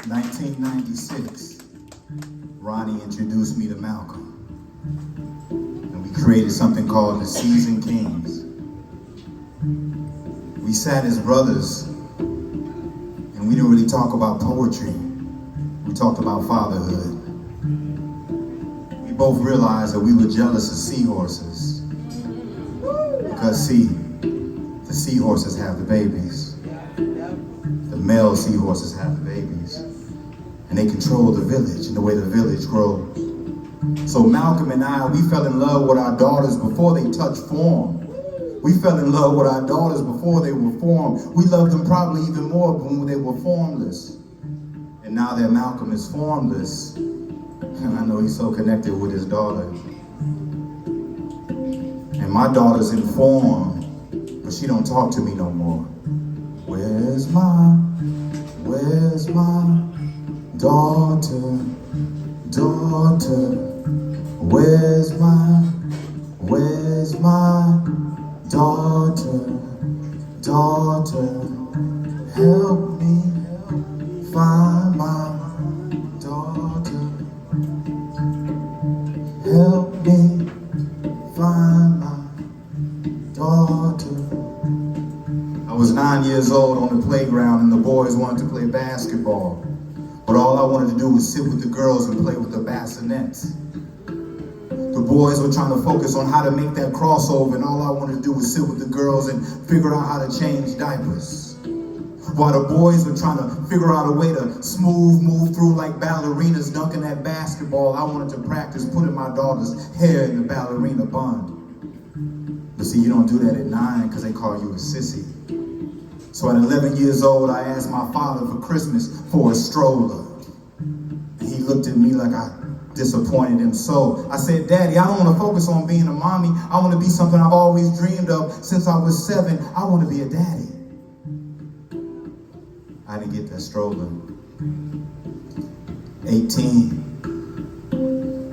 1996, Ronnie introduced me to Malcolm. And we created something called the Seasoned Kings. We sat as brothers, and we didn't really talk about poetry. We talked about fatherhood. We both realized that we were jealous of seahorses. Because see, the seahorses have the babies. The male seahorses have the babies. And they control the village and the way the village grows. So Malcolm and I, we fell in love with our daughters before they touched form. We fell in love with our daughters before they were formed. We loved them probably even more when they were formless. And now that Malcolm is formless, and I know he's so connected with his daughter. And my daughter's in form, but she don't talk to me no more. Where's my daughter, daughter? Where's my daughter, daughter? Help me find my daughter. Help me find my daughter. I was 9 years old on the playground and the boys wanted to play basketball. But all I wanted to do was sit with the girls and play with the bassinets. The boys were trying to focus on how to make that crossover, and all I wanted to do was sit with the girls and figure out how to change diapers. While the boys were trying to figure out a way to smooth move through like ballerinas dunking that basketball, I wanted to practice putting my daughter's hair in the ballerina bun. But see, you don't do that at 9 because they call you a sissy. So at 11 years old, I asked my father for Christmas for a stroller. And he looked at me like I disappointed him so. I said, Daddy, I don't want to focus on being a mommy. I want to be something I've always dreamed of since I was 7. I want to be a daddy. I didn't get that stroller. 18.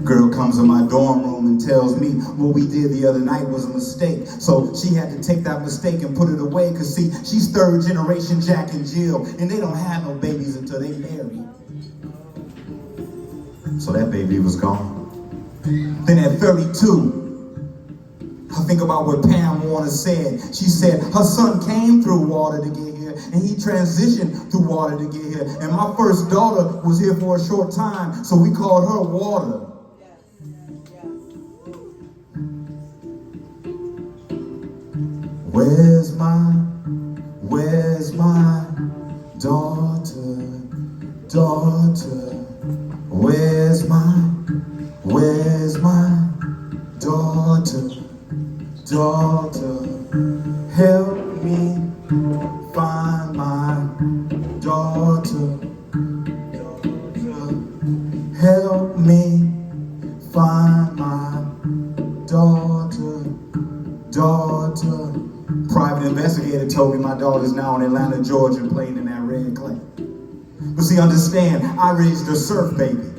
Girl comes in my dorm room and tells me what we did the other night was a mistake. So she had to take that mistake and put it away, because see, she's 3rd generation Jack and Jill, and they don't have no babies until they marry. So that baby was gone. Then at 32, I think about what Pam Warner said. She said her son came through water to get here, and he transitioned through water to get here. And my first daughter was here for a short time, so we called her Water. Where's my daughter, daughter? Where's my daughter, daughter? Help me find my daughter, daughter. Help me find my daughter, daughter. Private investigator told me my daughter's now in Atlanta, Georgia, playing in that red clay. But see, understand, I raised a surf baby.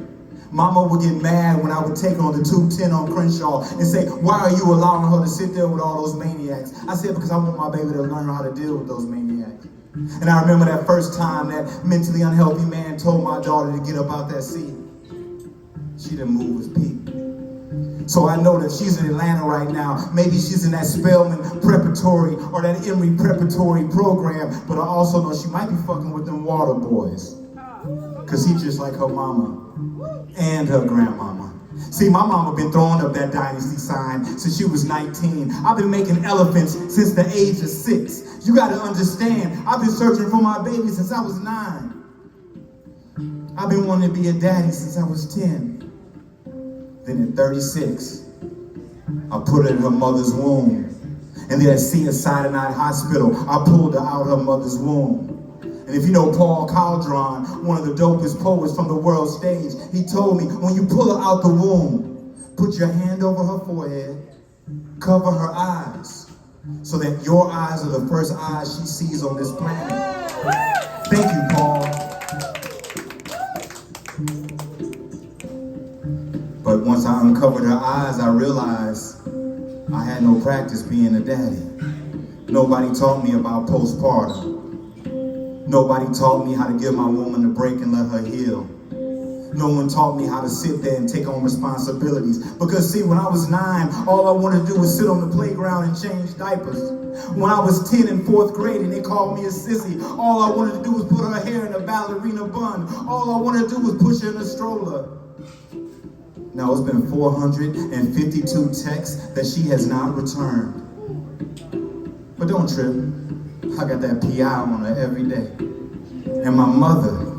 Mama would get mad when I would take her on the 210 on Crenshaw and say, why are you allowing her to sit there with all those maniacs? I said, because I want my baby to learn how to deal with those maniacs. And I remember that first time that mentally unhealthy man told my daughter to get up out that seat. She didn't move his peep. So I know that she's in Atlanta right now. Maybe she's in that Spelman preparatory or that Emory preparatory program, but I also know she might be fucking with them water boys. Because he's just like her mama and her grandmama. See, my mama been throwing up that dynasty sign since she was 19. I've been making elephants since the age of 6. You got to understand, I've been searching for my baby since I was 9. I've been wanting to be a daddy since I was 10. Then at 36, I put her in her mother's womb. And then at Sinai Hospital, I pulled her out her mother's womb. And if you know Paul Caldron, one of the dopest poets from the world stage, he told me, when you pull her out the womb, put your hand over her forehead, cover her eyes, so that your eyes are the first eyes she sees on this planet. Thank you, Paul. But once I uncovered her eyes, I realized I had no practice being a daddy. Nobody taught me about postpartum. Nobody taught me how to give my woman a break and let her heal. No one taught me how to sit there and take on responsibilities. Because see, when I was 9, all I wanted to do was sit on the playground and change diapers. When I was 10 in 4th grade and they called me a sissy, all I wanted to do was put her hair in a ballerina bun. All I wanted to do was push her in a stroller. Now it's been 452 texts that she has not returned. But don't trip, I got that PI on her every day. And my mother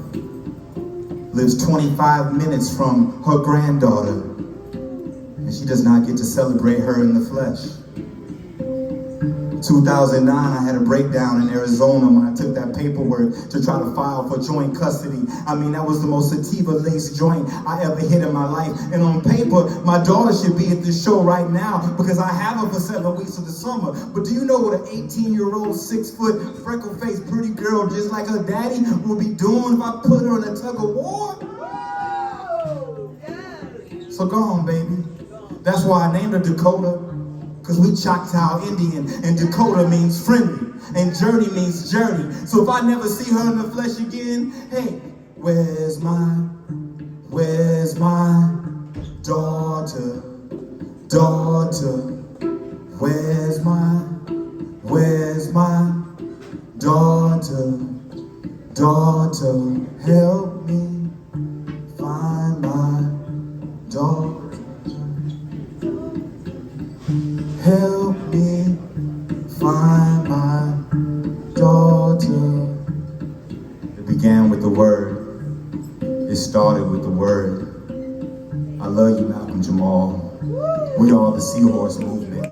lives 25 minutes from her granddaughter, and she does not get to celebrate her in the flesh. 2009, I had a breakdown in Arizona when I took that paperwork to try to file for joint custody. I mean, that was the most sativa-laced joint I ever hit in my life. And on paper, my daughter should be at this show right now because I have her for 7 weeks of the summer. But do you know what an 18-year-old, 6-foot, freckle-faced, pretty girl just like her daddy will be doing if I put her in a tug of war? So go on, baby. That's why I named her Dakota. Because we Choctaw Indian, and Dakota means friendly, and journey means journey. So if I never see her in the flesh again, hey, where's my daughter, where's my daughter, help me find my daughter. Help me find my daughter. It began with the word. It started with the word. I love you, Malcolm-Jamal. We are the Seahorse Movement.